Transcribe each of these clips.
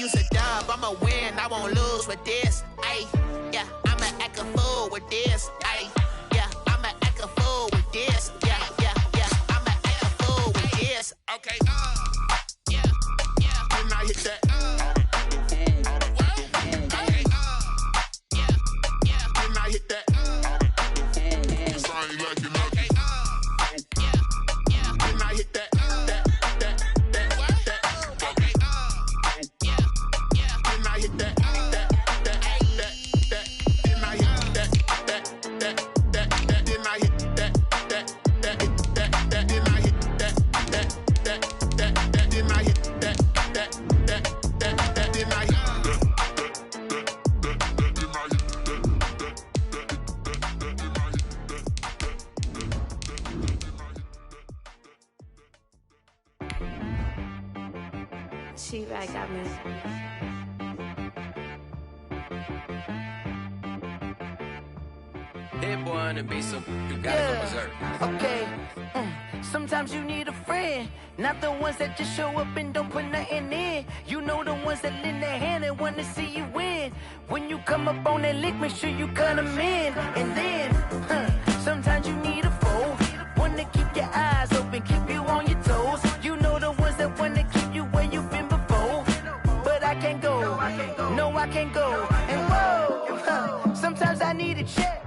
use a dub, I'ma win, I won't lose with this. Ayy, yeah, I'ma act a fool with this. Ayy, yeah, I'ma act a fool with this. Yeah, yeah, yeah, I'ma act a fool with this. Okay, yeah, yeah. When I hit that, okay, yeah, yeah. When I hit that, yes, I ain't like it. Okay, yeah, yeah. When I hit that. She-Rag got me. Hit one and be so you gotta go berserk. Okay. Sometimes you need a friend, not the ones that just show up and don't put nothing in. You know the ones that lend their hand and want to see you win. When you come up on that lick, make sure you cut them in. And then, sometimes you need a foe, one to keep your eyes open, keep you on your toes. You know the ones that want to keep you where you've been before. But I can't go, no I can't go. And whoa, sometimes I need a check.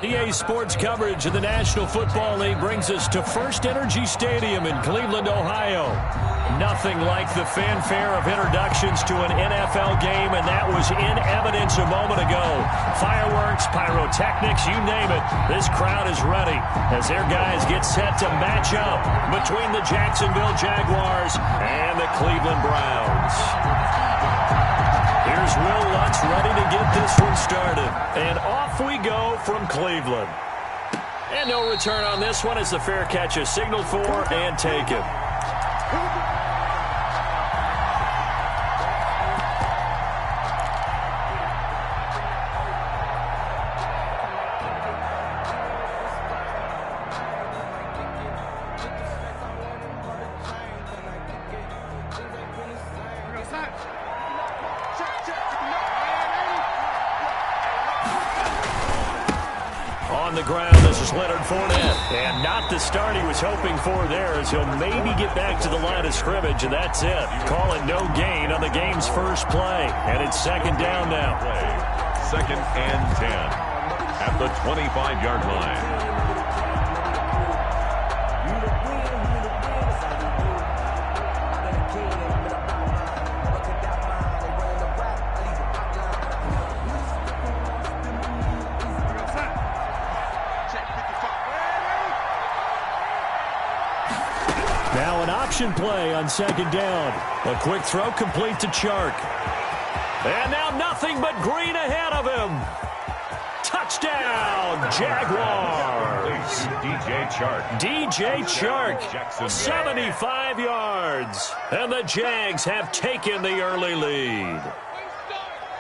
EA Sports coverage of the National Football League brings us to First Energy Stadium in Cleveland, Ohio. Nothing like the fanfare of introductions to an NFL game, and that was in evidence a moment ago. Fireworks, pyrotechnics, you name it. This crowd is ready as their guys get set to match up between the Jacksonville Jaguars and the Cleveland Browns. Here's Will Lutz ready to get this one started. And off we go from Cleveland. And no return on this one as the fair catch is signaled for and taken. The ground, this is Leonard Fournette, and not the start he was hoping for there, as he'll maybe get back to the line of scrimmage, and that's it. Call it no gain on the game's first play, and it's second down now. Second and 10 at the 25-yard line. Now an option play on second down. A quick throw complete to Chark. And now nothing but green ahead of him. Touchdown, Jaguars. DJ Chark. DJ Chark, 75 yards. And the Jags have taken the early lead.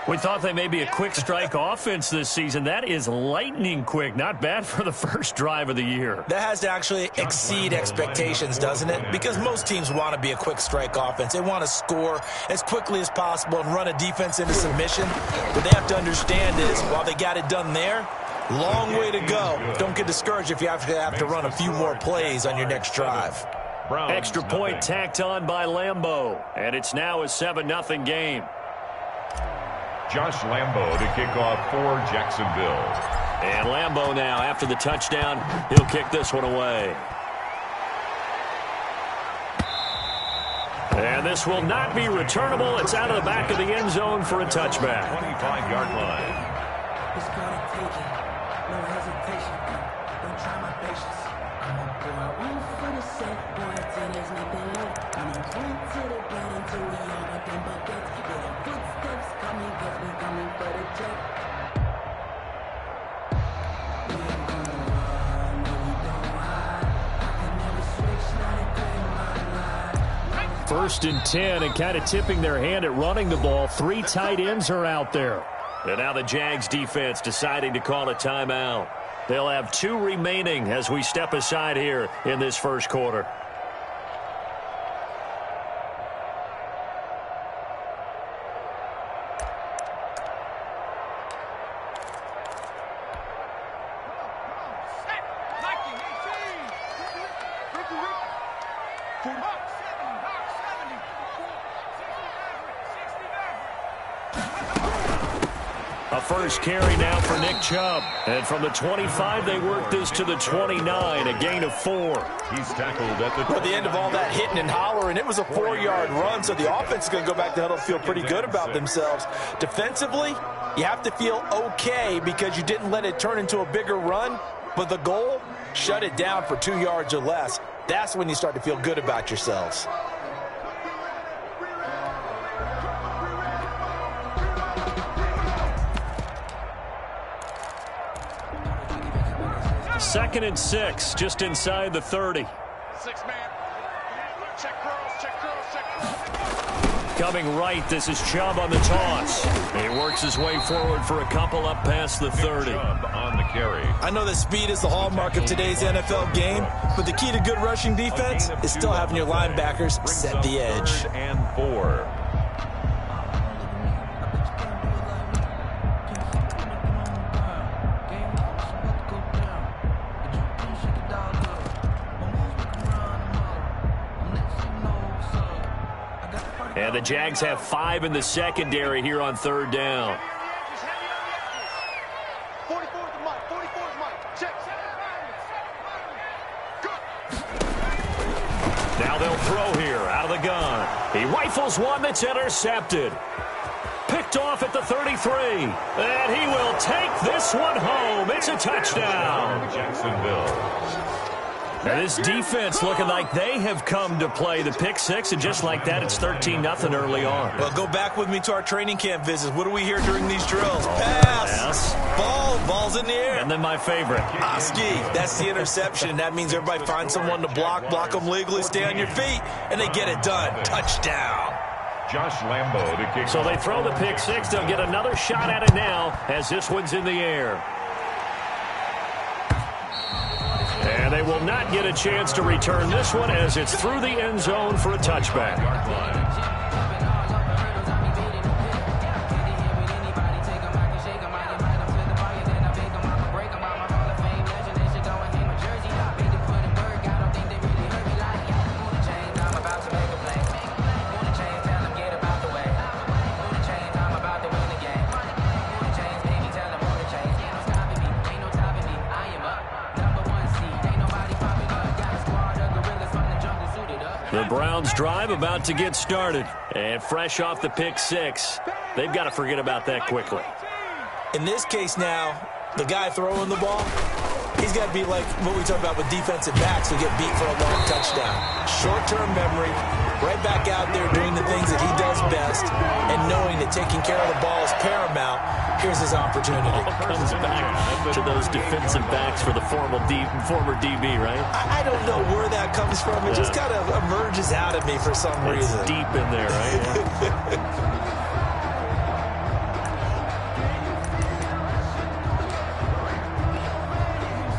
We thought they may be a quick strike offense this season. That is lightning quick. Not bad for the first drive of the year. That has to actually exceed expectations, doesn't it? Because most teams want to be a quick strike offense. They want to score as quickly as possible and run a defense into submission. What they have to understand is, while they got it done there, long way to go. Don't get discouraged if you have to run a few more plays on your next drive. Extra point tacked on by Lambeau. And it's now a 7-0 game. Josh Lambeau to kick off for Jacksonville. And Lambeau now, after the touchdown, he'll kick this one away. And this will not be returnable. It's out of the back of the end zone for a touchback. 25-yard line. It's gonna take it. No hesitation. Don't try my patience. I'm a boy, one for the set, boy, till there's nothing left. I'm a point to the ground until we all nothing but death. Yeah, the footsteps coming, cause we coming for the check. We ain't gonna run, no, we don't hide. I can never switch, not a good in my life. First and 10, and kind of tipping their hand at running the ball. 3 tight ends are out there. And now the Jags defense deciding to call a timeout. They'll have 2 remaining as we step aside here in this first quarter. A first carry now for Nick Chubb. And from the 25, they work this to the 29, a gain of 4. He's tackled at the end of all that hitting and hollering. It was a 4-yard run, so the offense is going to go back to huddle, feel pretty good about themselves. Defensively, you have to feel okay because you didn't let it turn into a bigger run, but the goal, shut it down for 2 yards or less. That's when you start to feel good about yourselves. Second and 6, just inside the 30. 6-man. Check curls, check curls, check curls. Coming right, this is Chubb on the toss. He works his way forward for a couple up past the 30. Chubb on the carry. I know that speed is the hallmark of today's NFL game, but the key to good rushing defense is still having your linebackers set the edge. 3rd and 4. And the Jags have 5 in the secondary here on 3rd down. 44's the mic, 44's mic. Check. Now they'll throw here out of the gun. He rifles one that's intercepted. Picked off at the 33. And he will take this one home. It's a touchdown. Jacksonville. And this defense looking like they have come to play the pick 6, and just like that, it's 13-0 early on. Well, go back with me to our training camp visits. What do we hear during these drills? Pass. Ball's in the air. And then my favorite. Oski, that's the interception. That means everybody finds someone to block them legally, stay on your feet, and they get it done. Touchdown. Josh Lambo to kick. So they throw the pick 6. They'll get another shot at it now as this one's in the air. And they will not get a chance to return this one as it's through the end zone for a touchback. The Browns drive about to get started. And fresh off the pick 6, they've got to forget about that quickly. In this case now, the guy throwing the ball, he's got to be like what we talk about with defensive backs who get beat for a long touchdown. Short-term memory, right back out there doing the things that he does best, and knowing that taking care of the ball is paramount. Here's his opportunity. All comes back to those defensive backs for the former DB, right? I don't know where that comes from. It just kind of emerges out of me for some reason. It's deep in there, right?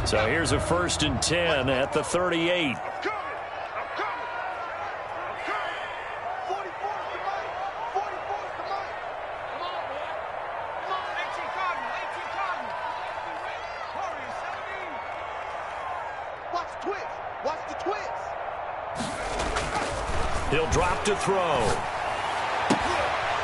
So here's a 1st and 10 at the 38. He'll drop to throw.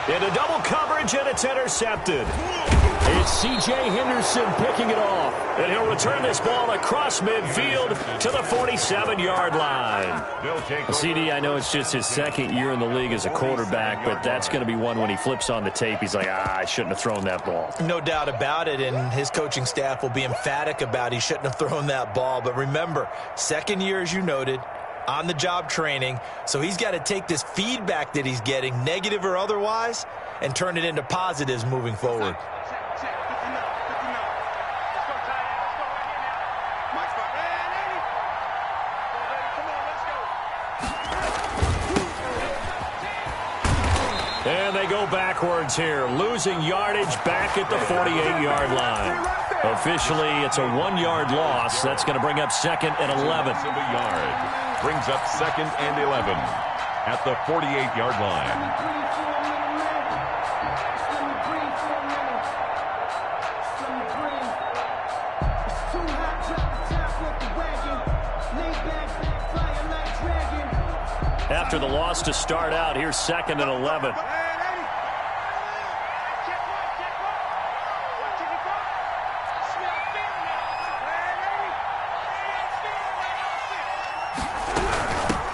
Into double coverage, and it's intercepted. It's C.J. Henderson picking it off. And he'll return this ball across midfield to the 47-yard line. CD, I know it's just his 2nd year in the league as a quarterback, but that's going to be one when he flips on the tape. He's like, I shouldn't have thrown that ball. No doubt about it, and his coaching staff will be emphatic about he shouldn't have thrown that ball. But remember, 2nd year, as you noted, on-the-job training, so he's got to take this feedback that he's getting, negative or otherwise, and turn it into positives moving forward. And they go backwards here, losing yardage back at the 48-yard line. Officially, it's a 1-yard loss. That's going to bring up 2nd and 11. Brings up 2nd and 11 at the 48-yard line. After the loss to start out, here's 2nd and 11.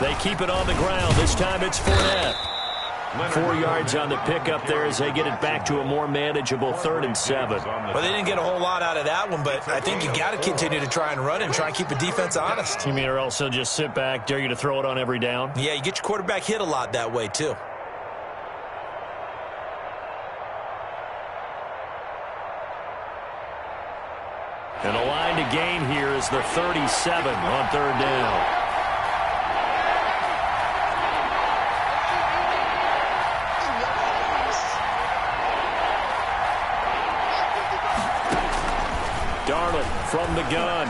They keep it on the ground. This time it's Fournette. 4 yards on the pickup there as they get it back to a more manageable 3rd and 7. Well, they didn't get a whole lot out of that one, but I think you got to continue to try and run and try and keep the defense honest. You mean or else they'll just sit back, dare you to throw it on every down? Yeah, you get your quarterback hit a lot that way, too. And the line to gain here is the 37 on 3rd down. From the gun.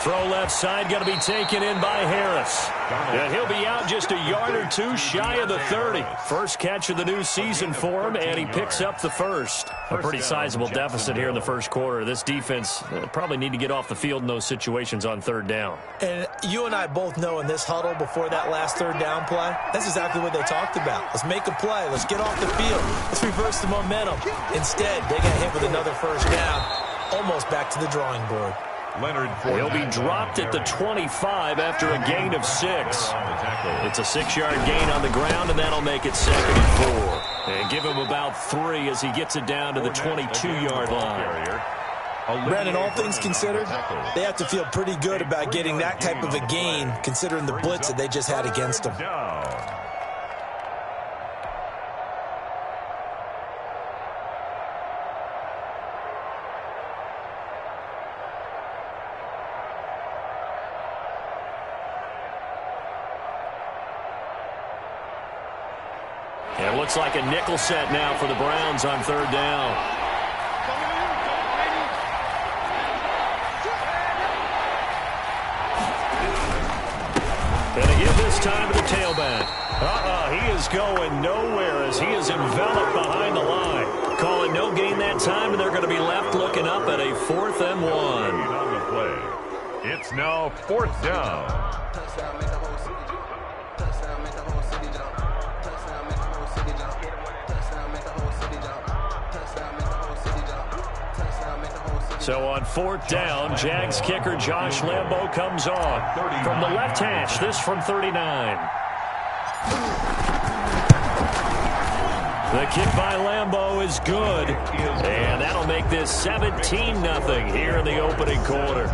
Throw left side, going to be taken in by Harris. And he'll be out just a yard or two shy of the 30. First catch of the new season for him, and he picks up the first. A pretty sizable deficit here in the first quarter. This defense probably need to get off the field in those situations on 3rd down. And you and I both know in this huddle before that last 3rd down play, that's exactly what they talked about. Let's make a play. Let's get off the field. Let's reverse the momentum. Instead, they got hit with another first down. Almost back to the drawing board. He'll be dropped at the 25 after a gain of 6. It's a 6-yard gain on the ground, and that'll make it 2nd and 4. And give him about 3 as he gets it down to the 22-yard line. Brandon, all things considered, they have to feel pretty good about getting that type of a gain, considering the blitz that they just had against them. It looks like a nickel set now for the Browns on 3rd down. And again this time to the tailback. He is going nowhere as he is enveloped behind the line. Call it no gain that time, and they're going to be left looking up at a 4th and 1. On the play. It's now 4th down. So on 4th down, Jags kicker Josh Lambo comes on. From the left hash, this from 39. The kick by Lambo is good. And that'll make this 17-0 here in the opening quarter.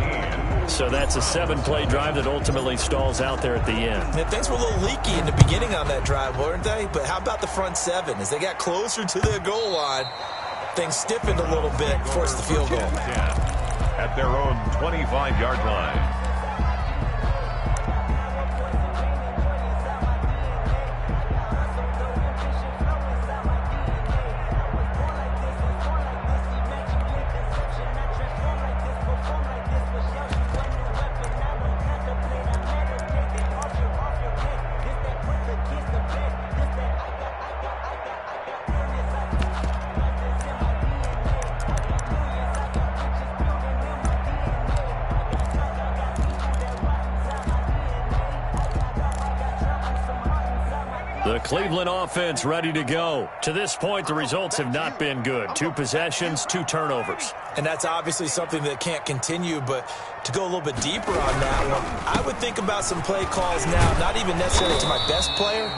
So that's a 7-play drive that ultimately stalls out there at the end. Yeah, things were a little leaky in the beginning on that drive, weren't they? But how about the front 7? As they got closer to their goal line, things stiffened a little bit, forced the field goal. At their own 25-yard line. The Cleveland offense ready to go. To this point, the results have not been good. 2 possessions, 2 turnovers. And that's obviously something that can't continue, but to go a little bit deeper on that one, I would think about some play calls now, not even necessarily to my best player,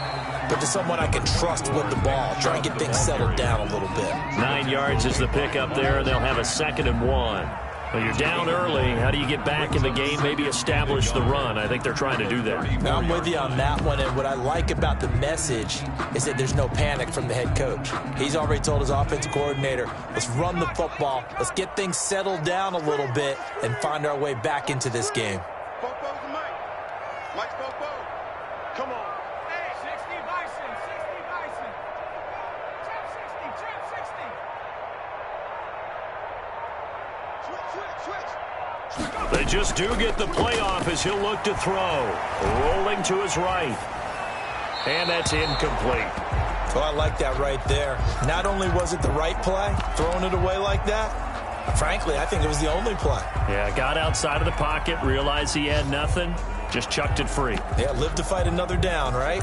but to someone I can trust with the ball, try and get things settled down a little bit. 9 yards is the pickup there, and they'll have a 2nd and 1. Well, you're down early. How do you get back in the game, maybe establish the run? I think they're trying to do that. Now, I'm with you on that one, and what I like about the message is that there's no panic from the head coach. He's already told his offensive coordinator, let's run the football, let's get things settled down a little bit, and find our way back into this game. Mike's Bobo. Come on. Hey, 60 Bison, 60 Bison. Trap 60, Switch. They just do get the playoff as he'll look to throw. Rolling to his right. And that's incomplete. Well, I like that right there. Not only was it the right play, throwing it away like that, frankly, I think it was the only play. Yeah, got outside of the pocket, realized he had nothing, just chucked it free. Yeah, live to fight another down, right?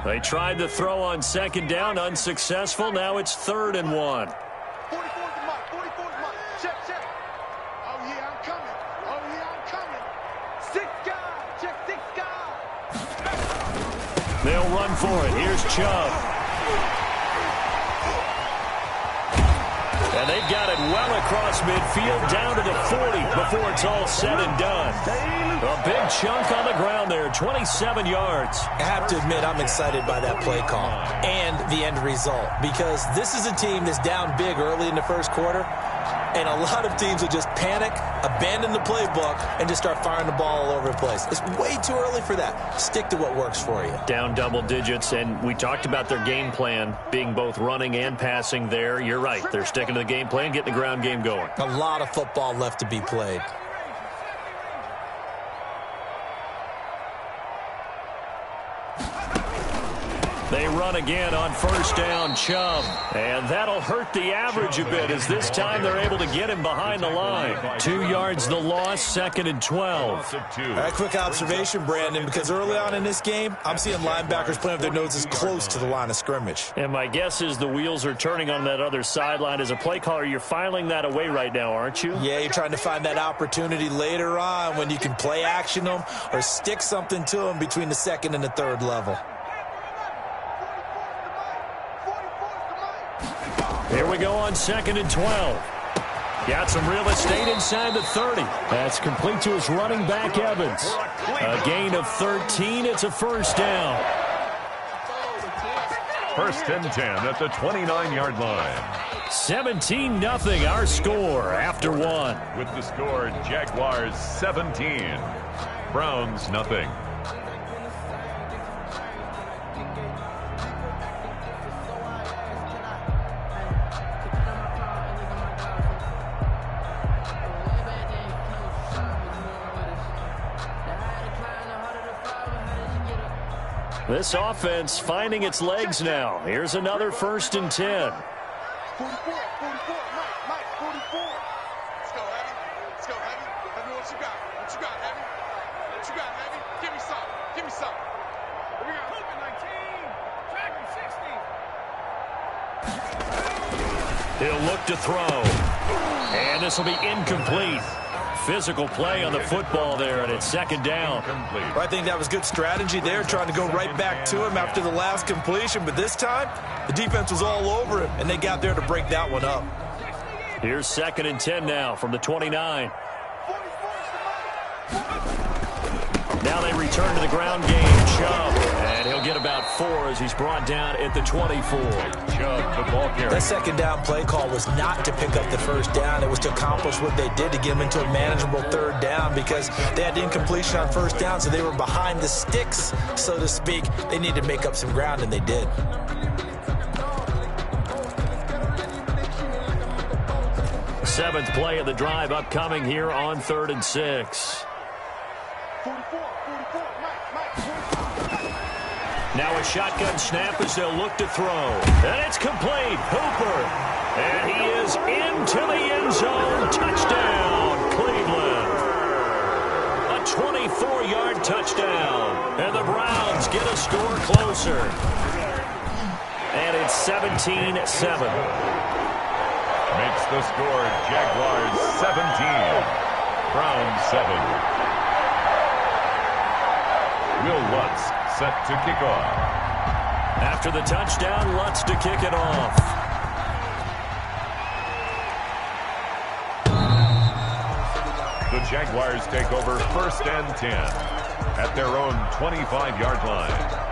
They tried to throw on second down, unsuccessful. Now it's 3rd and 1. 44's the mark. 44's the mark. Check, check. Oh, yeah, I'm coming. Oh, yeah, I'm coming. 6 guys. Check 6 guys. They'll run for it. Here's Chubb. And they've got it well across midfield, down to the 40 before it's all said and done. A big chunk on the ground there, 27 yards. I have to admit, I'm excited by that play call and the end result, because this is a team that's down big early in the first quarter, and a lot of teams will just panic, abandon the playbook, and just start firing the ball all over the place. It's way too early for that. Stick to what works for you. Down double digits, and we talked about their game plan being both running and passing there. You're right. They're sticking to the game plan, getting the ground game going. A lot of football left to be played. They run again on first down, Chubb. And that'll hurt the average a bit, as this time they're able to get him behind the line. 2 yards the loss, 2nd and 12. A quick observation, Brandon, because early on in this game, I'm seeing linebackers playing with their noses close to the line of scrimmage. And my guess is the wheels are turning on that other sideline. As a play caller, you're filing that away right now, aren't you? Yeah, you're trying to find that opportunity later on when you can play action them or stick something to them between the 2nd and the 3rd level. Here we go on 2nd and 12. Got some real estate inside the 30. That's complete to his running back, Evans. A gain of 13. It's a first down. 1st and 10 at the 29-yard line. 17-0 our score after 1. With the score, Jaguars 17, Browns nothing. This offense finding its legs now. Here's another 1st and 10. 44, Mike, 44. Let's go, Heavy. Let's go, Heavy. Let me what you got. What you got, Heavy? What you got, Heavy? Give me some. Give me some. We got Hook 19. Dragon 60. He'll look to throw. And this will be incomplete. Physical play on the football there, and it's 2nd down. I think that was good strategy there, trying to go right back to him after the last completion. But this time, the defense was all over him, and they got there to break that one up. Here's 2nd and 10 now from the 29. Now they return to the ground game. Chubb, and he'll get about 4 as he's brought down at the 24. Chubb, the ball carrier. That 2nd down play call was not to pick up the 1st down. It was to accomplish what they did to get them into a manageable 3rd down, because they had incompletion on 1st down, so they were behind the sticks, so to speak. They needed to make up some ground, and they did. Seventh play of the drive upcoming here on 3rd and 6. 44, Mike. Now a shotgun snap as they'll look to throw. And it's complete. Hooper. And he is into the end zone. Touchdown, Cleveland. A 24-yard touchdown. And the Browns get a score closer. And it's 17-7. Makes the score Jaguars 17, Browns 7. Will Lutz set to kick off. After the touchdown, Lutz to kick it off. The Jaguars take over 1st and 10 at their own 25-yard line.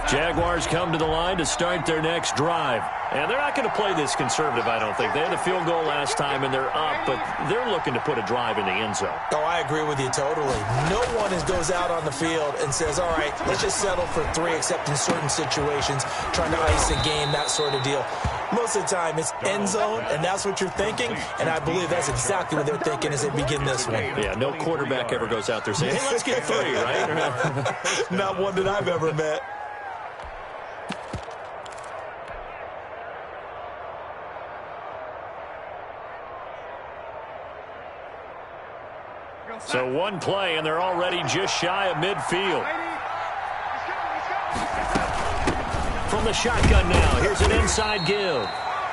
Jaguars come to the line to start their next drive. And they're not going to play this conservative, I don't think. They had a field goal last time, and they're up, but they're looking to put a drive in the end zone. Oh, I agree with you totally. No one goes out on the field and says, all right, let's just settle for 3, except in certain situations, trying to ice a game, that sort of deal. Most of the time, it's end zone, and that's what you're thinking, and I believe that's exactly what they're thinking as they begin this one. Yeah, no quarterback ever goes out there saying, hey, let's get 3, right? Not one that I've ever met. So one play, and they're already just shy of midfield. From the shotgun now, here's an inside give.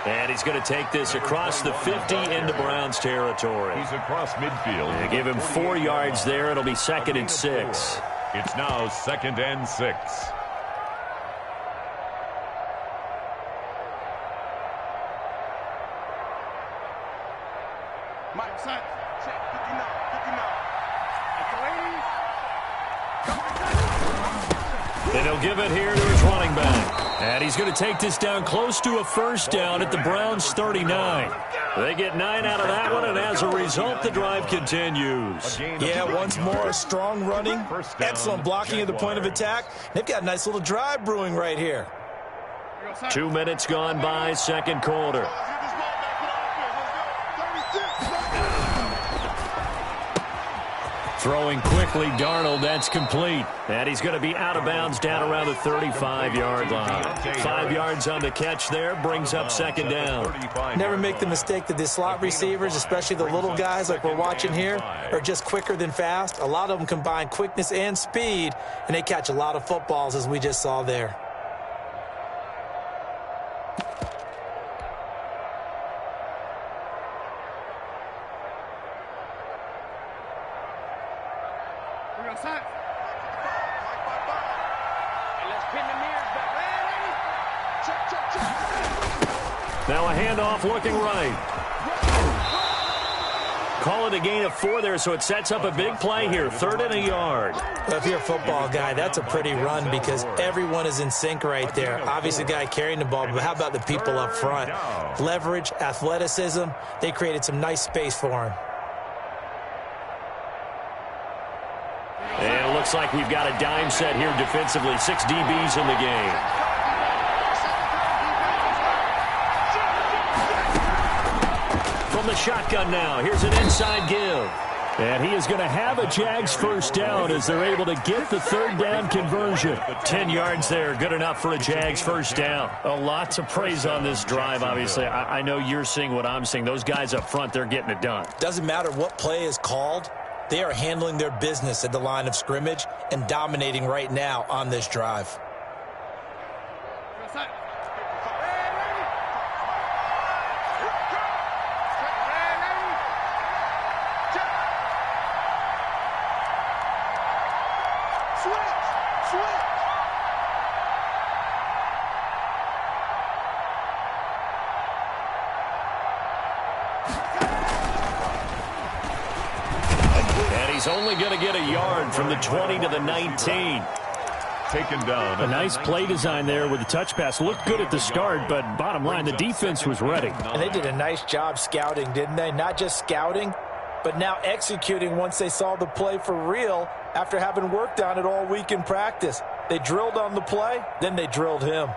And he's going to take this across the 50 into Browns territory. He's across midfield. They give him 4 yards there. It'll be 2nd and 6. It's now 2nd and 6. Mike, check 59. And he'll give it here to his running back. And he's going to take this down close to a first down at the Browns' 39. They get 9 out of that one, and as a result, the drive continues. Yeah, once more, strong running, excellent blocking at the point of attack. They've got a nice little drive brewing right here. 2 minutes gone by, second quarter. Throwing quickly, Darnold, that's complete. And he's going to be out of bounds down around the 35-yard line. 5 yards on the catch there, brings up 2nd down. Never make the mistake that the slot receivers, especially the little guys like we're watching here, are just quicker than fast. A lot of them combine quickness and speed, and they catch a lot of footballs, as we just saw there. Now a handoff looking right. Call it a gain of 4 there, so it sets up a big play here. 3rd and a yard. Well, if you're a football guy, that's a pretty run because everyone is in sync right there. Obviously, the guy carrying the ball, but how about the people up front? Leverage, athleticism, they created some nice space for him. And it looks like we've got a dime set here defensively. 6 DBs in the game. From the shotgun now, here's an inside give. And he is going to have a Jags first down as they're able to get the 3rd down conversion. 10 yards there, good enough for a Jags first down. A lot to praise on this drive, obviously. I know you're seeing what I'm seeing. Those guys up front, they're getting it done. Doesn't matter what play is called. They are handling their business at the line of scrimmage and dominating right now on this drive. He's only going to get a yard from the 20 to the 19. Taken down. A nice play design there with the touch pass. Looked good at the start, but bottom line, the defense was ready. And they did a nice job scouting, didn't they? Not just scouting, but now executing once they saw the play for real after having worked on it all week in practice. They drilled on the play, then they drilled him.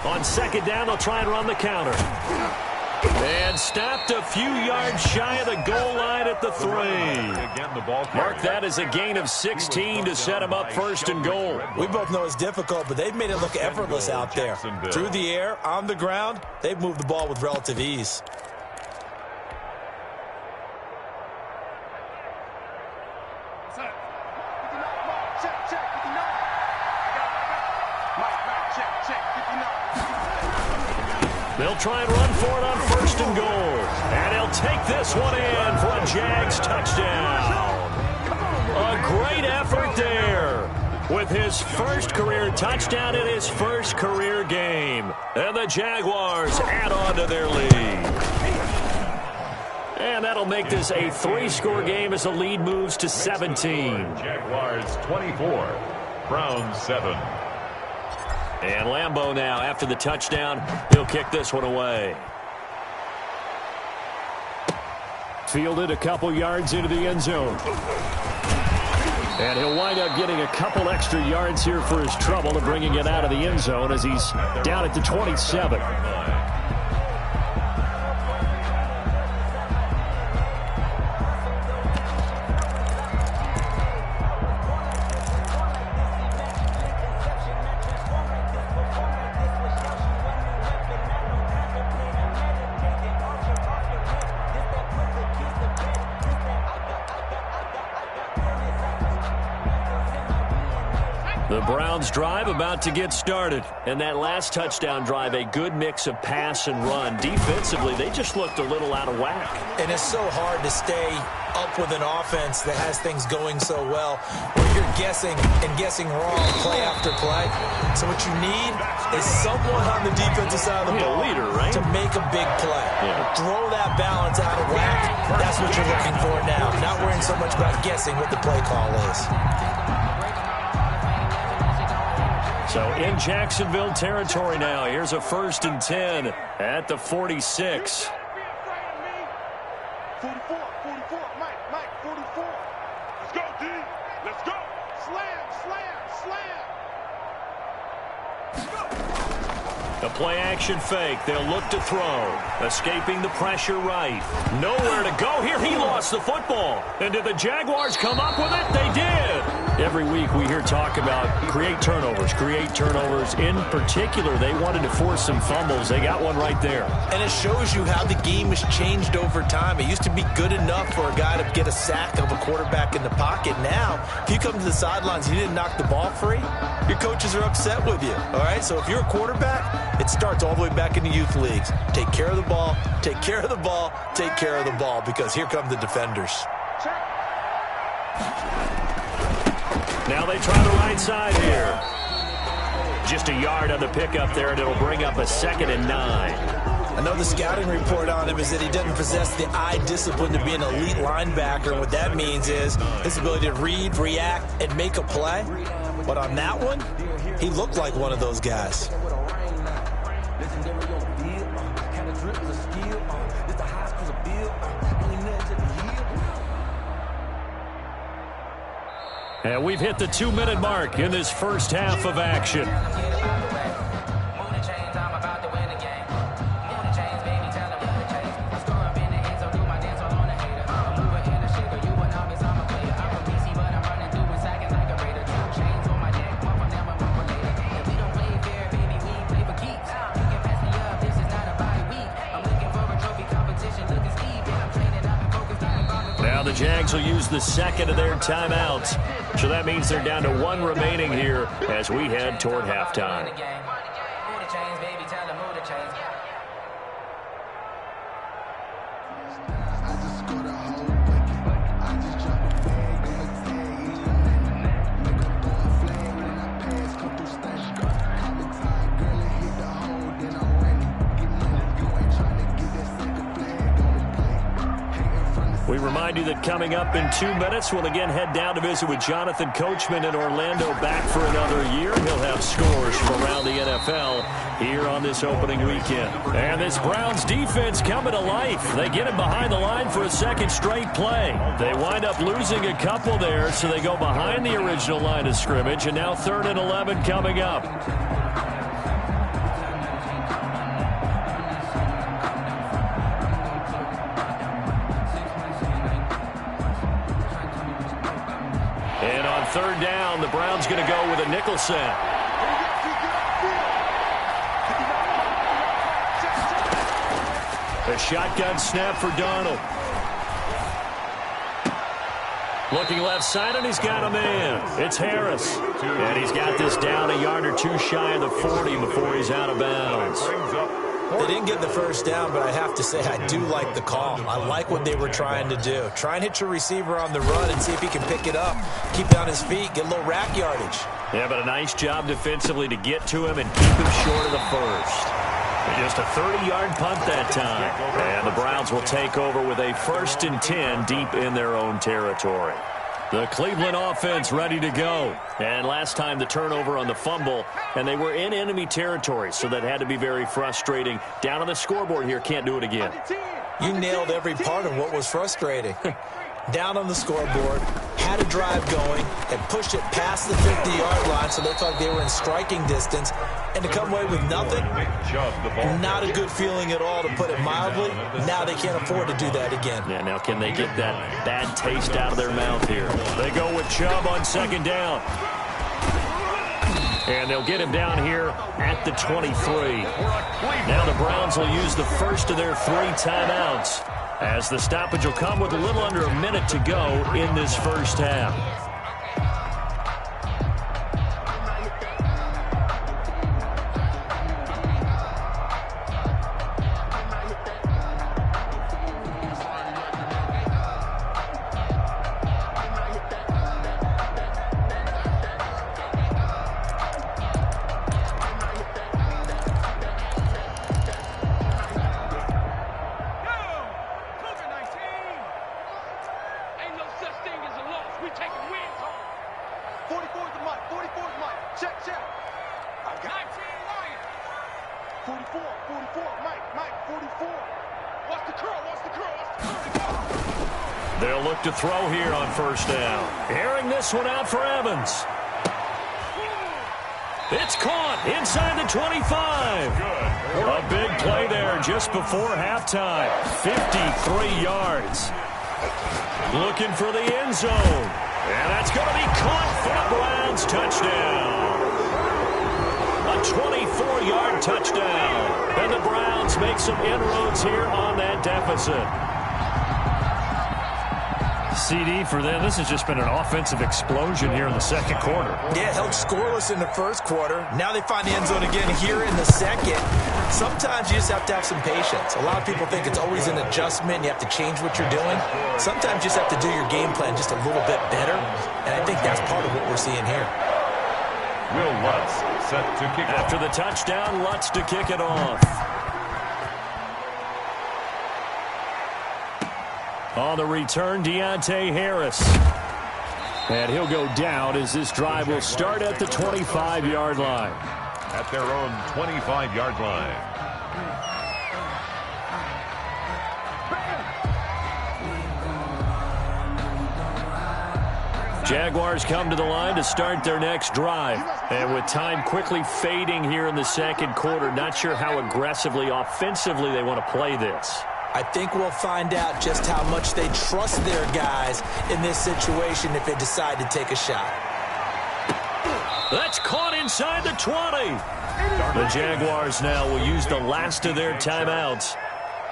On 2nd down, they'll try and run the counter. And stopped a few yards shy of the goal line at the 3. Mark that as a gain of 16 to set him up 1st and goal. We both know it's difficult, but they've made it look effortless out there. Through the air, on the ground, they've moved the ball with relative ease. They'll try and run for it on 1st and goal. And he'll take this one in for a Jags touchdown. A great effort there with his first career touchdown in his first career game. And the Jaguars add on to their lead. And that'll make this a 3-score game as the lead moves to 17. Jaguars 24, Browns 7. And Lambeau now, after the touchdown, he'll kick this one away. Fielded a couple yards into the end zone. And he'll wind up getting a couple extra yards here for his trouble and bringing it out of the end zone as he's down at the 27. The Browns drive about to get started. And that last touchdown drive, a good mix of pass and run. Defensively, they just looked a little out of whack. And it's so hard to stay up with an offense that has things going so well, where you're guessing and guessing wrong play after play. So what you need is someone on the defensive side of the ball leader, right? to make a big play. Yeah. Throw that balance out of whack. That's what you're looking for now. Not worrying so much about guessing what the play call is. So in Jacksonville territory now. Here's a 1st and 10 at the 46. 44, Mike, 44. Let's go, D. Let's go. Slam. A play-action fake. They'll look to throw. Escaping the pressure right. Nowhere to go here. He lost the football. And did the Jaguars come up with it? They did. Every week we hear talk about create turnovers. In particular, they wanted to force some fumbles. They got one right there. And it shows you how the game has changed over time. It used to be good enough for a guy to get a sack of a quarterback in the pocket. Now, if you come to the sidelines and you didn't knock the ball free, your coaches are upset with you. All right? So if you're a quarterback, it starts all the way back in the youth leagues. Take care of the ball, take care of the ball, take care of the ball, because here come the defenders. Now they try the right side here. Just a yard on the pickup there, and it'll bring up a 2nd and 9. I know the scouting report on him is that he doesn't possess the eye discipline to be an elite linebacker, and what that means is his ability to read, react, and make a play. But on that one, he looked like one of those guys. And we've hit the 2-minute mark in this first half of action. Now the Jags will use the 2nd of their timeouts. So that means they're down to 1 remaining here as we head toward halftime. We remind you that coming up in 2 minutes, we'll again head down to visit with Jonathan Coachman in Orlando, back for another year. He'll have scores from around the NFL here on this opening weekend. And this Browns defense coming to life. They get him behind the line for a 2nd straight play. They wind up losing a couple there, so they go behind the original line of scrimmage, and now 3rd and 11 coming up. And on 3rd down, the Browns going to go with a nickel set. A shotgun snap for Darnold. Looking left side, and he's got a man. It's Harris. And he's got this down a yard or 2 shy of the 40 before he's out of bounds. They didn't get the 1st down, but I have to say I do like the call. I like what they were trying to do. Try and hit your receiver on the run and see if he can pick it up. Keep it on his feet, get a little rack yardage. Yeah, but a nice job defensively to get to him and keep him short of the 1st. Just a 30-yard punt that time. And the Browns will take over with a 1st and 10 deep in their own territory. The Cleveland offense ready to go. And last time the turnover on the fumble, and they were in enemy territory, so that had to be very frustrating. Down on the scoreboard here, can't do it again. You nailed every part of what was frustrating. Down on the scoreboard, had a drive going, and pushed it past the 50-yard line, so they thought they were in striking distance. And to come away with nothing, not a good feeling at all, to put it mildly. Now they can't afford to do that again. Yeah, now can they get that bad taste out of their mouth here? They go with Chubb on 2nd down. And they'll get him down here at the 23. Now the Browns will use the first of their 3 timeouts, as the stoppage will come with a little under a minute to go in this first half. They'll look to throw here on 1st down. Airing this one out for Evans. It's caught inside the 25. A big play there just before halftime. 53 yards. Looking for the end zone. And that's going to be caught for the Browns. Touchdown. A 24-yard touchdown. And the Browns make some inroads here on that deficit. CD for them. This has just been an offensive explosion here in the 2nd quarter. Yeah, held scoreless in the 1st quarter. Now they find the end zone again here in the 2nd. Sometimes you just have to have some patience. A lot of people think it's always an adjustment. You have to change what you're doing. Sometimes you just have to do your game plan just a little bit better. And I think that's part of what we're seeing here. Will Lutz set to kick off. After the touchdown, Lutz to kick it off. On the return, Deontay Harris. And he'll go down as this drive will start at the 25-yard line. At their own 25-yard line. Jaguars come to the line to start their next drive. And with time quickly fading here in the 2nd quarter, not sure how aggressively, offensively they want to play this. I think we'll find out just how much they trust their guys in this situation if they decide to take a shot. That's caught inside the 20. The Jaguars now will use the last of their timeouts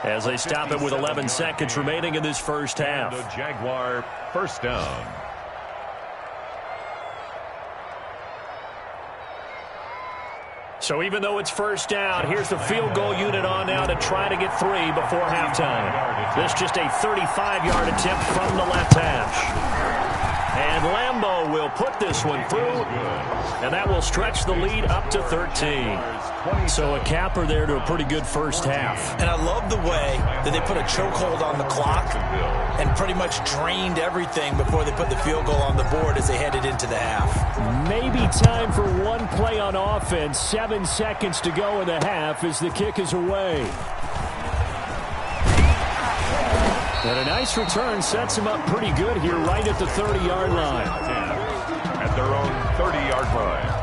as they stop it with 11 seconds remaining in this first half. The Jaguar 1st down. So even though it's 1st down, here's the field goal unit on now to try to get 3 before halftime. This just a 35-yard attempt from the left hash. And Lambeau will put this one through, and that will stretch the lead up to 13. So a capper there to a pretty good first half. And I love the way that they put a chokehold on the clock and pretty much drained everything before they put the field goal on the board as they headed into the half. Maybe time for one play on offense. 7 seconds to go in the half as the kick is away. And a nice return sets him up pretty good here right at the 30-yard line. At their own 30-yard line.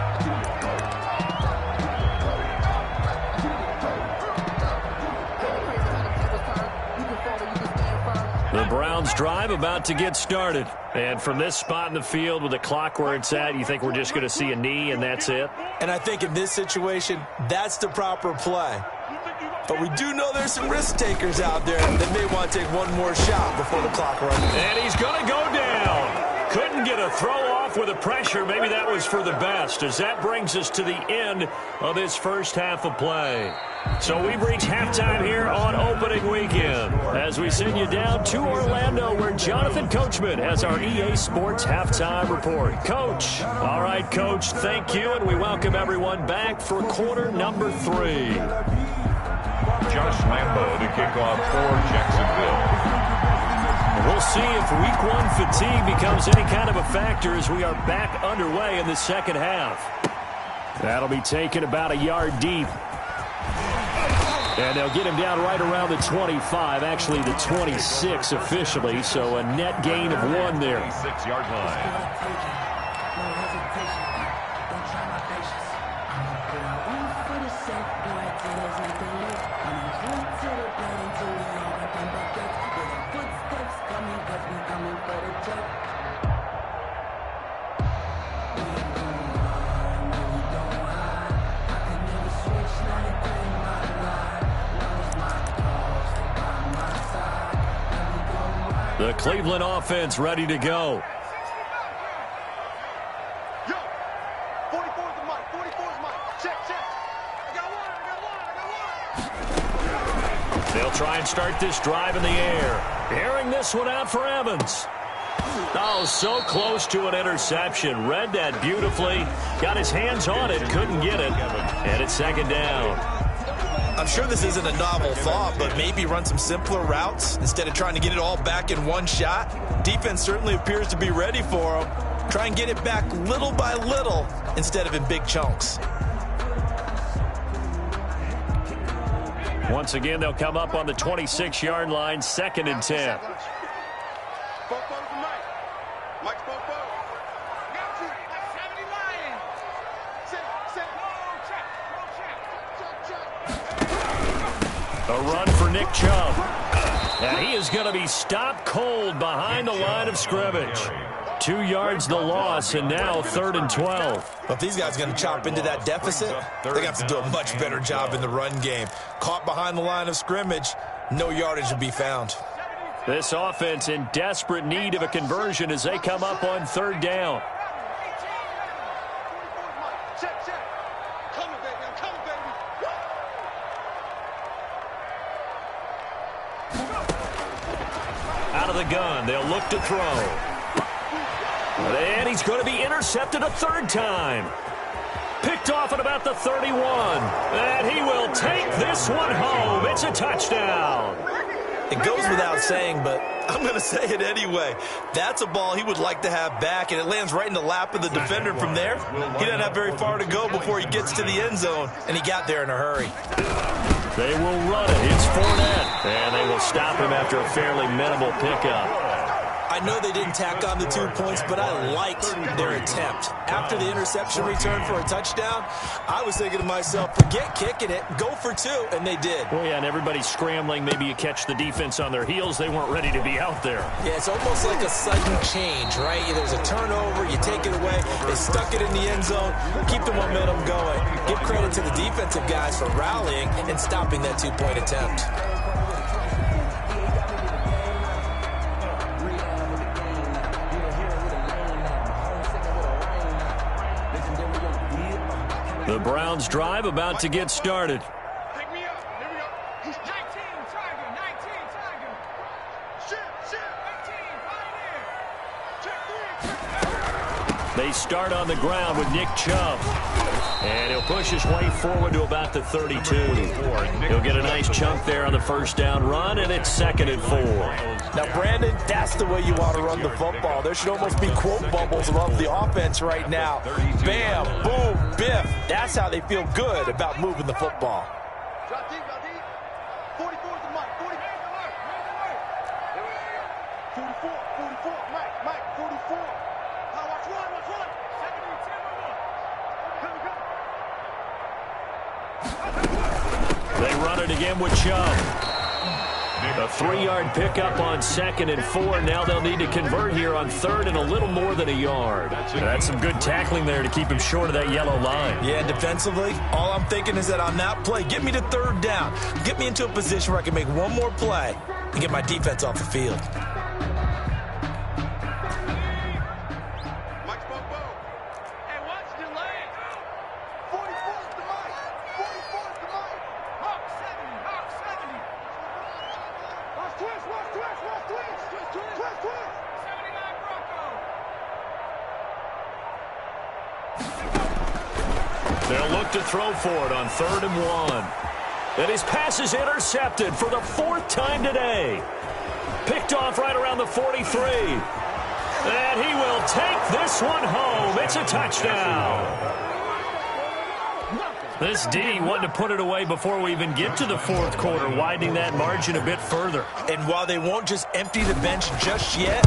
The Browns drive about to get started. And from this spot in the field with the clock where it's at, you think we're just going to see a knee and that's it? And I think in this situation, that's the proper play. But we do know there's some risk takers out there that may want to take one more shot before the clock runs. And he's going to go down. Couldn't get a throw off with the pressure. Maybe that was for the best, as that brings us to the end of this first half of play. So we've reached halftime here on opening weekend as we send you down to Orlando, where Jonathan Coachman has our EA Sports halftime report. Coach. All right, Coach, thank you, and we welcome everyone back for quarter number 3. Josh Lambo to kick off for Jacksonville. We'll see if week 1 fatigue becomes any kind of a factor as we are back underway in the second half. That'll be taken about a yard deep. And they'll get him down right around the 25, actually the 26 officially, so a net gain of 1 there. 26-yard line. The Cleveland offense ready to go. Yo, 44 is the mic. 44 is mic. Check, check. I got one. They'll try and start this drive in the air. Airing this one out for Evans. Oh, so close to an interception. Read that beautifully. Got his hands on it. Couldn't get it. And it's second down. I'm sure this isn't a novel thought, but maybe run some simpler routes instead of trying to get it all back in one shot. Defense certainly appears to be ready for him. Try and get it back little by little instead of in big chunks. Once again, they'll come up on the 26-yard line, 2nd and 10. A run for Nick Chubb. And he is going to be stopped cold behind the line of scrimmage. 2 yards the loss, and now 3rd and 12. But if these guys are going to chop into that deficit, they're going to have to do a much better job in the run game. Caught behind the line of scrimmage, no yardage will be found. This offense in desperate need of a conversion as they come up on 3rd down. Out of the gun, they'll look to throw. And he's going to be intercepted a 3rd time. Picked off at about the 31. And he will take this one home. It's a touchdown. It goes without saying, but I'm going to say it anyway. That's a ball he would like to have back, and it lands right in the lap of the defender from there. He doesn't have very far to go before he gets to the end zone, and he got there in a hurry. They will run it. It's Fournette. And they will stop him after a fairly minimal pickup. I know they didn't tack on the 2 points, but I liked their attempt. After the interception return for a touchdown, I was thinking to myself, forget kicking it, go for 2, and they did. Well, yeah, and everybody's scrambling. Maybe you catch the defense on their heels. They weren't ready to be out there. Yeah, it's almost like a sudden change, right? There's a turnover, you take it away, they stuck it in the end zone, keep the momentum going. Give credit to the defensive guys for rallying and stopping that 2-point attempt. The Browns drive about to get started. Pick me up. Here we go. 19, Tiger. 19, Tiger. Shit. 18, Pioneer. Check 3. They start on the ground with Nick Chubb. And he'll push his way forward to about the 32. He'll get a nice chunk there on the 1st down run, and it's 2nd and 4. Now, Brandon, that's the way you want to run the football. There should almost be quote bubbles above the offense right now. Bam, boom, biff. That's how they feel good about moving the football. Drop deep. 44 is the mic. 44, Mike, 44. Watch one. 72, They run it again with Chubb. A 3-yard pickup on 2nd and 4. Now they'll need to convert here on 3rd and a little more than a yard. That's some good tackling there to keep him short of that yellow line. Yeah, defensively, all I'm thinking is that on that play, get me to 3rd down. Get me into a position where I can make one more play and get my defense off the field. They'll look to throw for it on 3rd and 1. And his pass is intercepted for the 4th time today. Picked off right around the 43. And he will take this one home. It's a touchdown. This D wanted to put it away before we even get to the 4th quarter, widening that margin a bit further. And while they won't just empty the bench just yet,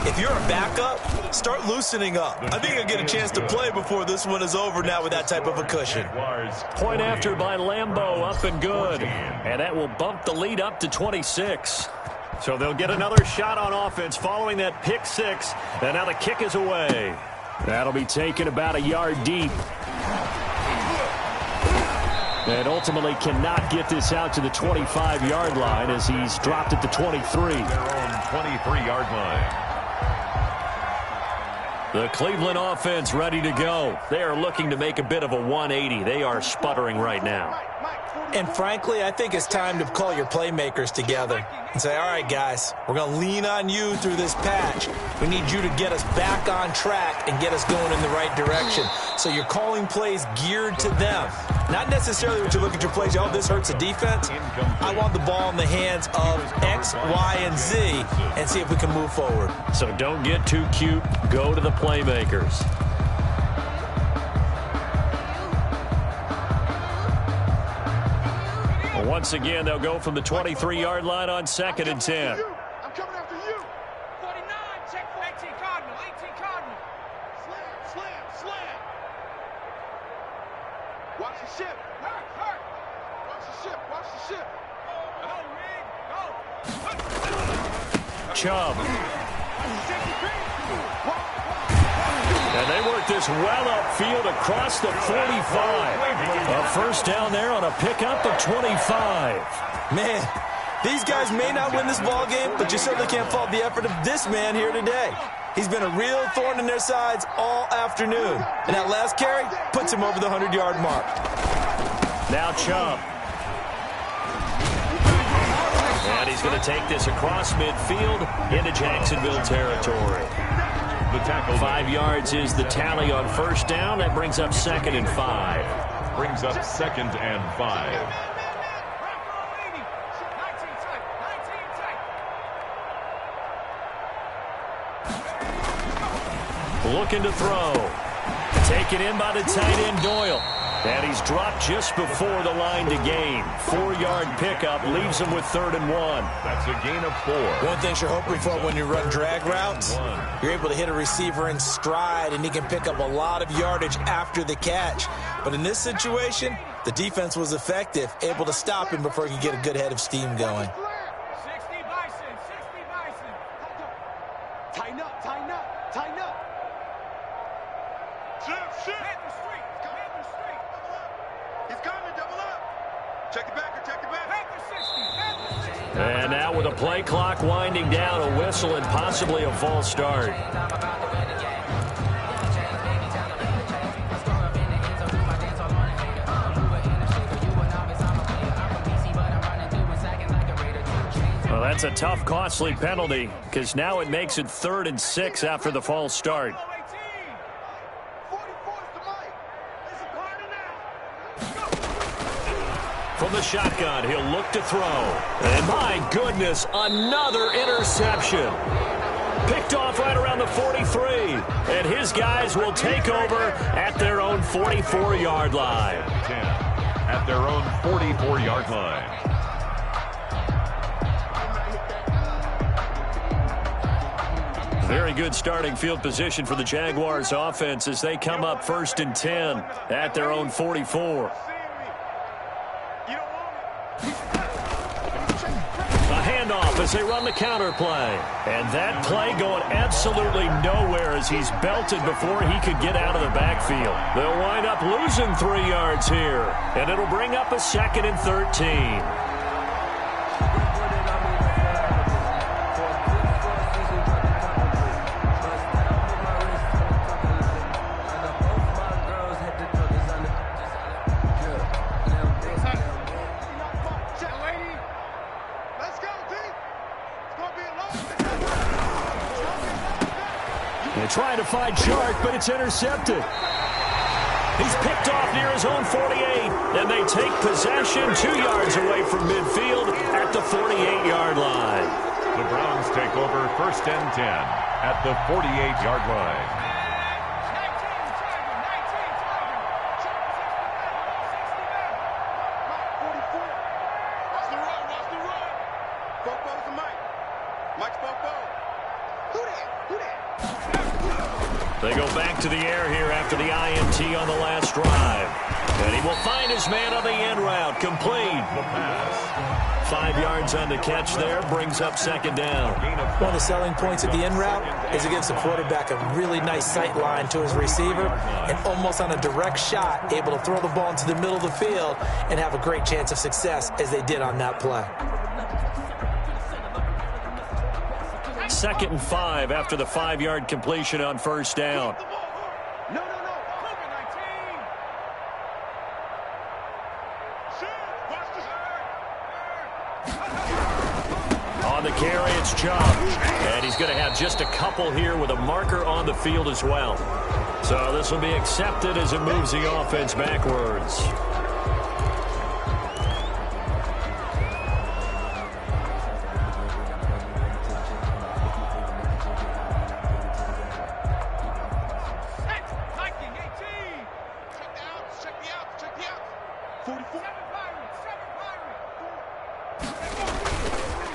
if you're a backup, start loosening up. I think you'll get a chance to play before this one is over now with that type of a cushion. Point after by Lambeau, up and good. And that will bump the lead up to 26. So they'll get another shot on offense following that pick 6. And now the kick is away. That'll be taken about a yard deep. And ultimately cannot get this out to the 25-yard line as he's dropped at the 23. Their own 23-yard line. The Cleveland offense ready to go. They are looking to make a bit of a 180. They are sputtering right now. And frankly, I think it's time to call your playmakers together and say, all right, guys, we're going to lean on you through this patch. We need you to get us back on track and get us going in the right direction. So you're calling plays geared to them. Not necessarily what you look at your plays, oh, this hurts the defense. I want the ball in the hands of X, Y, and Z and see if we can move forward. So don't get too cute. Go to the playmakers. Once again, they'll go from the 23-yard line on 2nd and 10. I'm coming after you. 49, check for 18 Cardinal, 18 Cardinal. Slam. Watch the ship. Hurt. Watch the ship. Go, Reed, go. Chubb. And they work this well upfield across the 45. A first down there on a pickup of 25. Man, these guys may not win this ball game, but you certainly can't fault the effort of this man here today. He's been a real thorn in their sides all afternoon. And that last carry puts him over the 100-yard mark. Now Chubb. And he's going to take this across midfield into Jacksonville territory. 5 yards is the tally on first down. That brings up 2nd and 5. Brings up 2nd and 5. Looking to throw. Taken in by the tight end Doyle. And he's dropped just before the line to gain. 4-yard pickup leaves him with 3rd and 1. That's a gain of 4. One thing you're hoping for when you run drag routes, you're able to hit a receiver in stride, and he can pick up a lot of yardage after the catch. But in this situation, the defense was effective, able to stop him before he could get a good head of steam going. 60 Bison. Tighten up. Shit. Hit the street. He's coming, double up. Check the back. And now with a play clock winding down, a whistle and possibly a false start. Well, that's a tough, costly penalty because now it makes it 3rd and 6 after the false start. From the shotgun, he'll look to throw. And my goodness, another interception. Picked off right around the 43. And his guys will take over at their own 44-yard line. 10 at their own 44-yard line. Very good starting field position for the Jaguars offense as they come up 1st and 10 at their own 44. Handoff as they run the counter play. And that play going absolutely nowhere as he's belted before he could get out of the backfield. They'll wind up losing 3 yards here. And it'll bring up a 2nd and 13. Trying to find Chark, but it's intercepted. He's picked off near his own 48. And they take possession 2 yards away from midfield at the 48-yard line. The Browns take over 1st and 10 at the 48-yard line. They go back to the air here after the INT on the last drive. And he will find his man on the end route. Complete. The pass. 5 yards on the catch there. Brings up 2nd down. One of the selling points of the end route is it gives the quarterback a really nice sight line to his receiver and almost on a direct shot able to throw the ball into the middle of the field and have a great chance of success as they did on that play. 2nd and 5 after the 5-yard completion on 1st down. On the carry, it's Chubb. And he's going to have just a couple here with a marker on the field as well. So this will be accepted as it moves the offense backwards.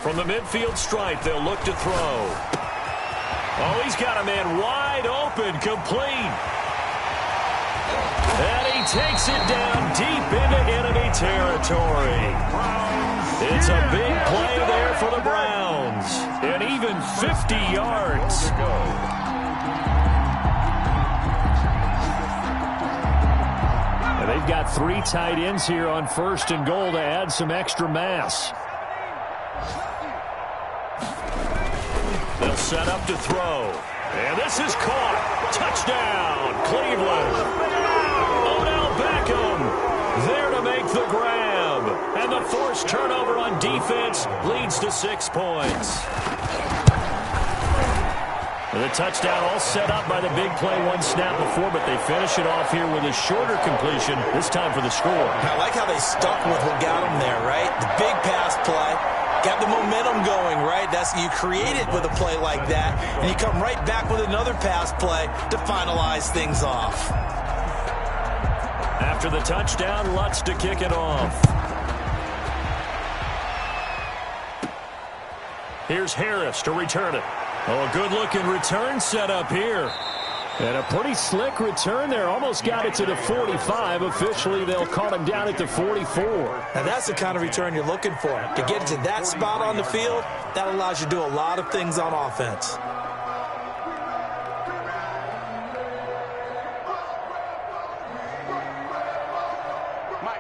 From the midfield stripe, they'll look to throw. Oh, he's got a man wide open, complete. And he takes it down deep into enemy territory. It's a big play there for the Browns. And even 50 yards. And they've got 3 tight ends here on 1st and goal to add some extra mass. They'll set up to throw. And this is caught. Touchdown, Cleveland. Odell Beckham there to make the grab. And the forced turnover on defense leads to 6 points. And the touchdown all set up by the big play 1 snap before, but they finish it off here with a shorter completion, this time for the score. I like how they stuck with what got them there, right? The big pass play. Got the momentum going, right? You create it with a play like that, and you come right back with another pass play to finalize things off. After the touchdown, Lutz to kick it off. Here's Harris to return it. Oh, a good-looking return set up here. And a pretty slick return there. Almost got it to the 45. Officially, they'll call him down at the 44. Now, that's the kind of return you're looking for. To get to that spot on the field, that allows you to do a lot of things on offense.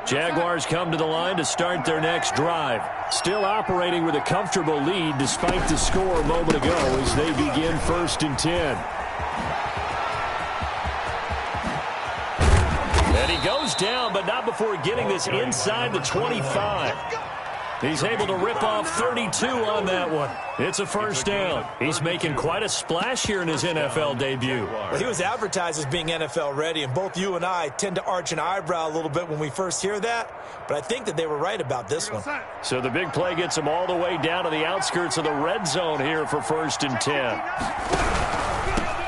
Jaguars come to the line to start their next drive. Still operating with a comfortable lead despite the score a moment ago as they begin 1st and 10. And he goes down, but not before getting this inside the 25. He's able to rip off 32 on that one. It's a 1st down. He's making quite a splash here in his NFL debut. Well, he was advertised as being NFL ready, and both you and I tend to arch an eyebrow a little bit when we first hear that, but I think that they were right about this one. So the big play gets him all the way down to the outskirts of the red zone here for 1st and 10.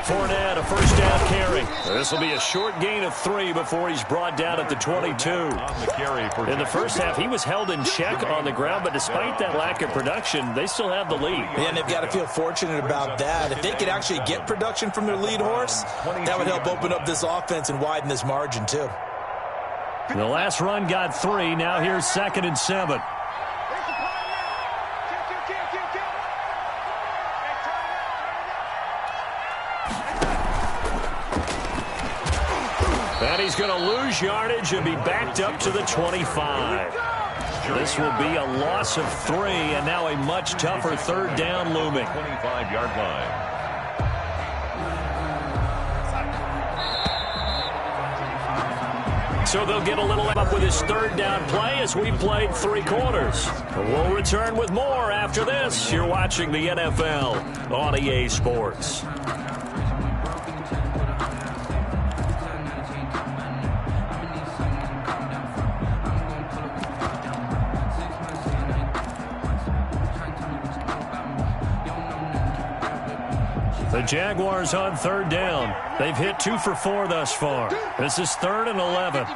Fournette, a 1st down carry. This will be a short gain of 3 before he's brought down at the 22. In the first half, he was held in check on the ground, but despite that lack of production, they still have the lead. Yeah, and they've got to feel fortunate about that. If they could actually get production from their lead horse, that would help open up this offense and widen this margin, too. The last run got 3. Now here's 2nd and 7. And he's going to lose yardage and be backed up to the 25. This will be a loss of 3, and now a much tougher 3rd down looming. 25-yard line. So they'll get a little up with his 3rd down play as we've played 3 quarters. We'll return with more after this. You're watching the NFL on EA Sports. The Jaguars on third down. They've hit 2 for 4 thus far. This is 3rd and 11.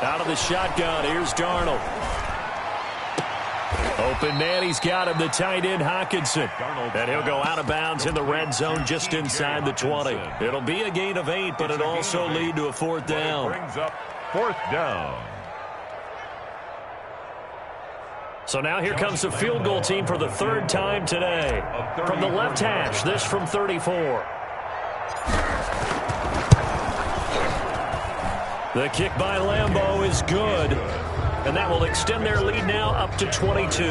Out of the shotgun, here's Darnold. Open man, he's got him, the tight end Hockenson. And he'll go out of bounds in the red zone just inside the 20. It'll be a gain of 8, but it'll also lead to a 4th down. Brings up 4th down. So now here comes the field goal team for the 3rd time today. From the left hash, this from 34. The kick by Lambeau is good. And that will extend their lead now up to 22.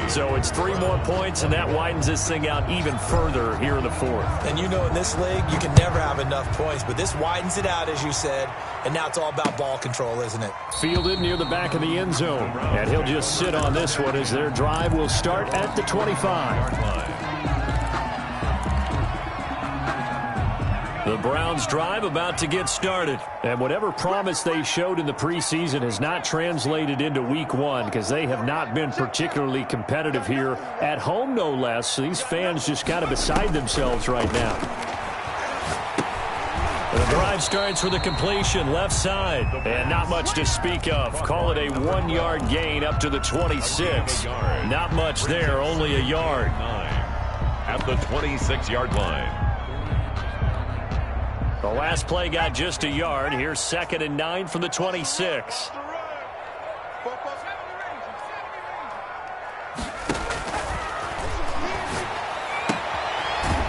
So it's 3 more points, and that widens this thing out even further here in the 4th. And you know in this league, you can never have enough points, but this widens it out, as you said, and now it's all about ball control, isn't it? Fielded near the back of the end zone, and he'll just sit on this one as their drive will start at the 25. The Browns drive about to get started. And whatever promise they showed in the preseason has not translated into week 1 because they have not been particularly competitive here at home, no less. So these fans just kind of beside themselves right now. The drive starts with a completion left side. And not much to speak of. Call it a 1-yard gain up to the 26. Not much there, only a yard. At the 26-yard line. The last play got just a yard. Here's 2nd and 9 from the 26.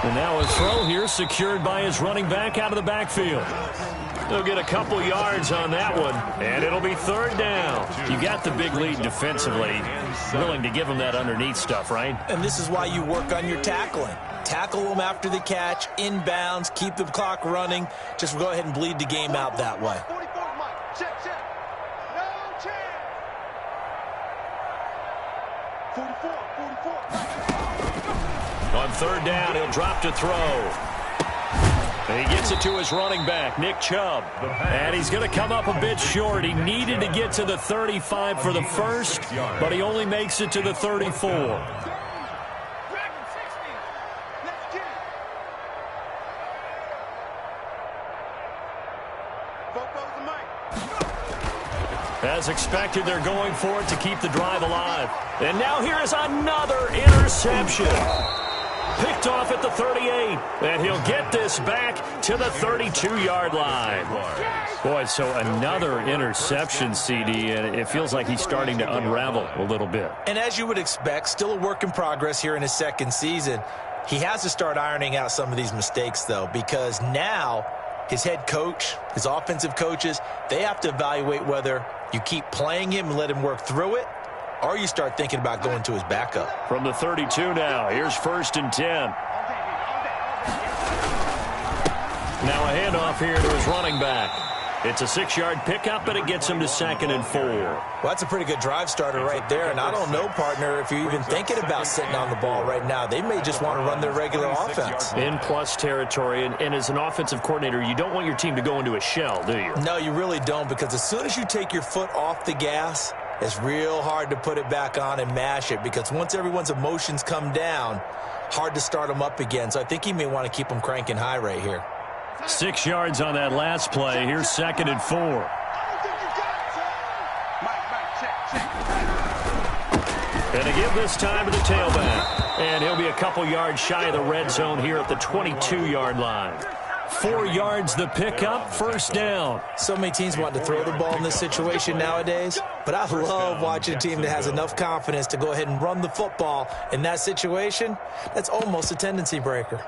And now a throw here secured by his running back out of the backfield. They'll get a couple yards on that one, and it'll be 3rd down. You got the big lead defensively. Willing to give him that underneath stuff, right? And this is why you work on your tackling. Tackle them after the catch, inbounds, keep the clock running. Just go ahead and bleed the game out that way. On 3rd down, he'll drop to throw. And he gets it to his running back, Nick Chubb. And he's going to come up a bit short. He needed to get to the 35 for the first, but he only makes it to the 34. As expected, they're going for it to keep the drive alive. And now here is another interception. Picked off at the 38. And he'll get this back to the 32-yard line. Boy, so another interception, CD, and it feels like he's starting to unravel a little bit. And as you would expect, still a work in progress here in his 2nd season. He has to start ironing out some of these mistakes, though, because now his head coach, his offensive coaches, they have to evaluate whether you keep playing him and let him work through it, or you start thinking about going to his backup. From the 32 now, here's 1st and 10. Now a handoff here to his running back. It's a 6-yard pickup, and it gets him to 2nd and 4. Well, that's a pretty good drive starter right there, and I don't know, partner, if you're even thinking about sitting on the ball right now. They may just want to run their regular offense. In plus territory, and as an offensive coordinator, you don't want your team to go into a shell, do you? No, you really don't, because as soon as you take your foot off the gas, it's real hard to put it back on and mash it, because once everyone's emotions come down, hard to start them up again. So I think he may want to keep them cranking high right here. 6 yards on that last play. Here's 2nd and 4. And to give this time to the tailback. And he'll be a couple yards shy of the red zone here at the 22-yard line. 4 yards the pickup, 1st down. So many teams want to throw the ball in this situation nowadays, but I love watching a team that has enough confidence to go ahead and run the football. In that situation, that's almost a tendency breaker.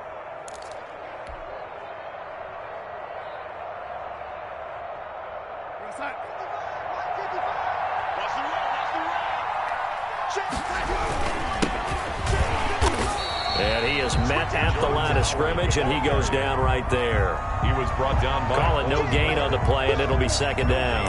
And he is met at the line of scrimmage, and he goes down right there. He was brought down by... Call it no gain on the play, and it'll be 2nd down.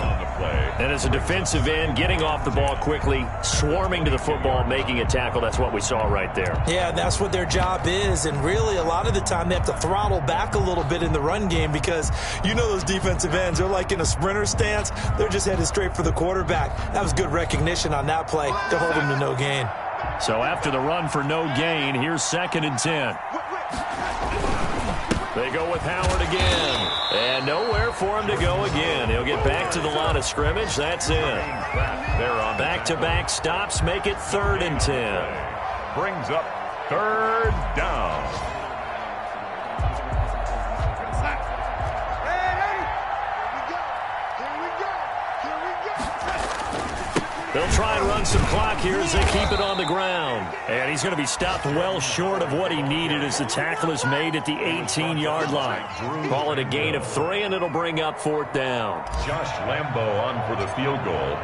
And as a defensive end, getting off the ball quickly, swarming to the football, making a tackle, that's what we saw right there. Yeah, that's what their job is, and really a lot of the time they have to throttle back a little bit in the run game because you know those defensive ends, they're like in a sprinter stance. They're just headed straight for the quarterback. That was good recognition on that play to hold him to no gain. So after the run for no gain, here's 2nd and 10. They go with Howard again. And nowhere for him to go again. He'll get back to the line of scrimmage. That's it. They're on back-to-back stops. Make it 3rd and 10. Brings up 3rd down. They'll try and run some clock here as they keep it on the ground. And he's going to be stopped well short of what he needed as the tackle is made at the 18-yard line. Call it a gain of 3, and it'll bring up 4th down. Josh Lambo on for the field goal.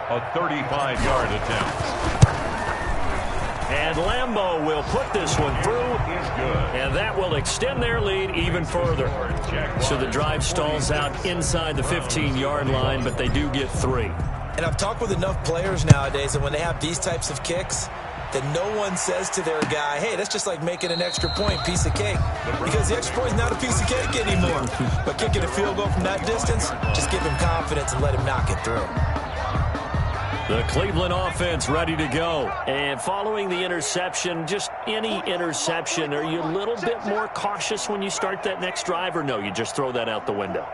A 35-yard attempt. And Lambo will put this one through. And that will extend their lead even further. So the drive stalls out inside the 15-yard line, but they do get 3. And I've talked with enough players nowadays that when they have these types of kicks, that no one says to their guy, hey, that's just like making an extra point, piece of cake. Because the extra point is not a piece of cake anymore. But kicking a field goal from that distance, just give him confidence and let him knock it through. The Cleveland offense ready to go. And following the interception, just any interception, are you a little bit more cautious when you start that next drive, or no, you just throw that out the window?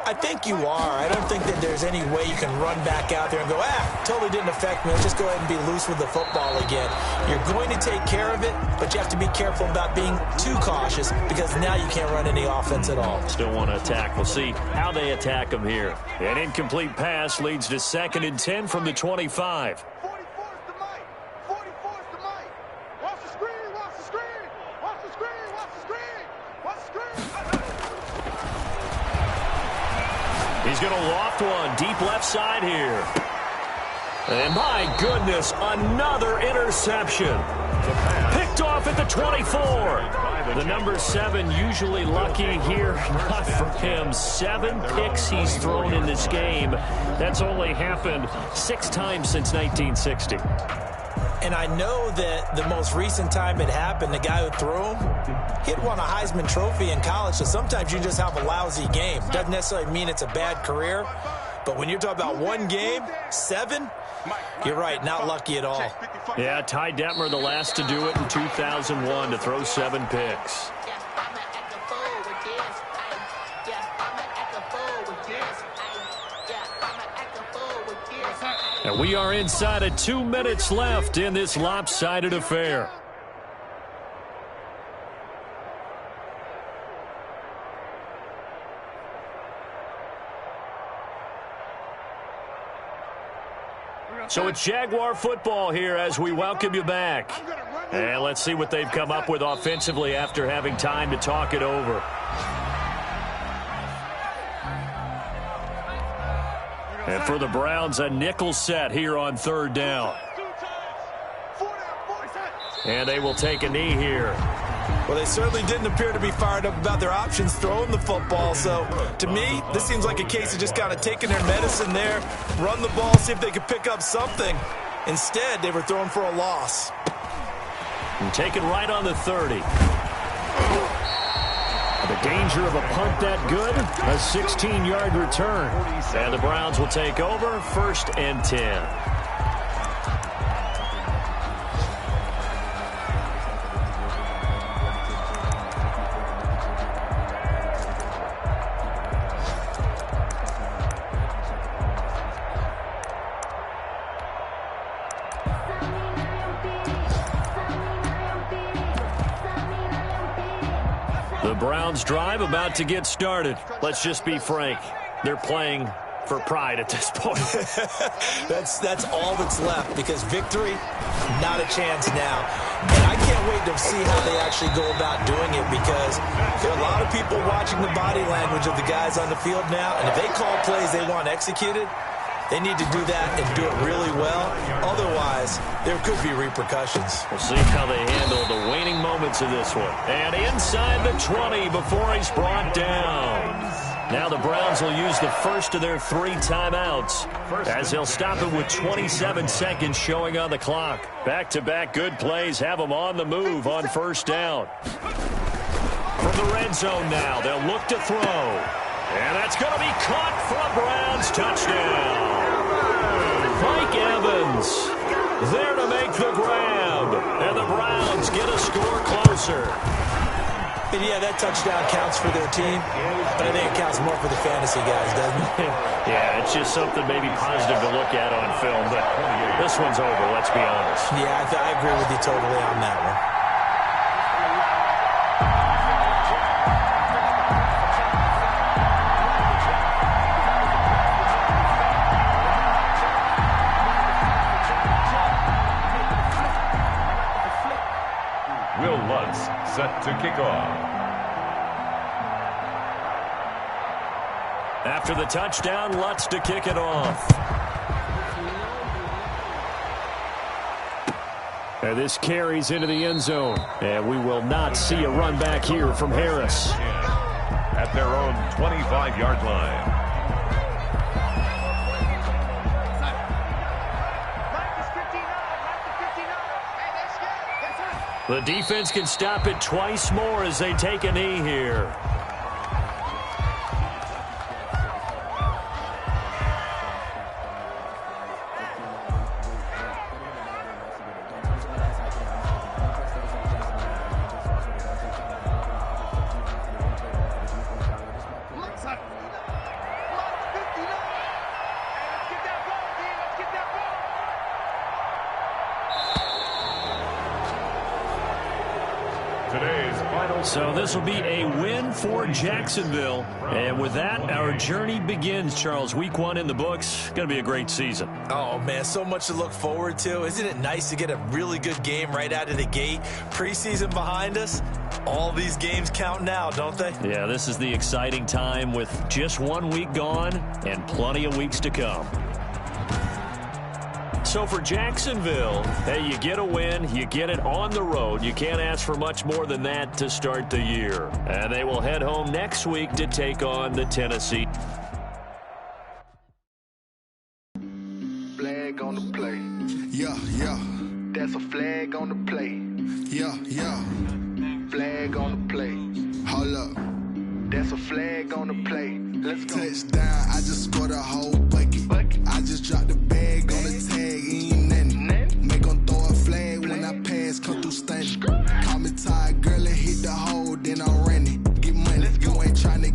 I think you are. I don't think that there's any way you can run back out there and go, totally didn't affect me. Let's just go ahead and be loose with the football again. You're going to take care of it, but you have to be careful about being too cautious because now you can't run any offense at all. Still want to attack. We'll see how they attack them here. An incomplete pass leads to 2nd and 10 from the 25. He's going to loft one deep left side here. And my goodness, another interception. Picked off at the 24. The number 7 usually lucky here. Not for him. 7 picks he's thrown in this game. That's only happened 6 times since 1960. And I know that the most recent time it happened, the guy who threw him, he had won a Heisman Trophy in college, so sometimes you just have a lousy game. Doesn't necessarily mean it's a bad career, but when you're talking about one game, 7, you're right, not lucky at all. Yeah, Ty Detmer, the last to do it in 2001, to throw 7 picks. And we are inside of 2 minutes left in this lopsided affair. So it's Jaguar football here as we welcome you back. And let's see what they've come up with offensively after having time to talk it over. And for the Browns, a nickel set here on 3rd down. And they will take a knee here. Well, they certainly didn't appear to be fired up about their options throwing the football. So, to me, this seems like a case of just kind of taking their medicine there, run the ball, see if they could pick up something. Instead, they were throwing for a loss. And taken right on the 30. The danger of a punt that good, a 16-yard return. And the Browns will take over, 1st and 10. The Browns drive about to get started. Let's just be frank. They're playing for pride at this point. That's all that's left because victory, not a chance now. And I can't wait to see how they actually go about doing it because there are a lot of people watching the body language of the guys on the field now. And if they call plays they want executed, they need to do that and do it really well. Otherwise, there could be repercussions. We'll see how they handle the waning moments of this one. And inside the 20 before he's brought down. Now the Browns will use the first of their 3 timeouts as they'll stop it with 27 seconds showing on the clock. Back-to-back good plays have them on the move on 1st down. From the red zone now, they'll look to throw. And that's going to be caught for a Browns touchdown. Mike Evans there to make the grab. And the Browns get a score closer. And yeah, that touchdown counts for their team, but I think it counts more for the fantasy guys, doesn't it? Yeah, it's just something maybe positive to look at on film, but this one's over, let's be honest. Yeah, I agree with you totally on that one. Set to kick off. After the touchdown, Lutz to kick it off. And this carries into the end zone. And we will not see a run back here from Harris. At their own 25-yard line. The defense can stop it twice more as they take a knee here. So this will be a win for Jacksonville. And with that, our journey begins, Charles. Week 1 in the books. Going to be a great season. Oh, man, so much to look forward to. Isn't it nice to get a really good game right out of the gate? Preseason behind us. All these games count now, don't they? Yeah, this is the exciting time with just 1 week gone and plenty of weeks to come. So for Jacksonville, hey, you get a win, you get it on the road. You can't ask for much more than that to start the year. And they will head home next week to take on the Tennessee. Flag on the play. Yeah, yeah. That's a flag on the play. Yeah, yeah. Flag on the play. Hold up. That's a flag on the play. Let's go. Touchdown, I just scored a whole bucket. I just dropped the bag on the tag, ain't nothing. Make them throw a flag when I pass, come through stunning. Call me tired, girl, and hit the hole, then I'm running. Get money, you ain't trying to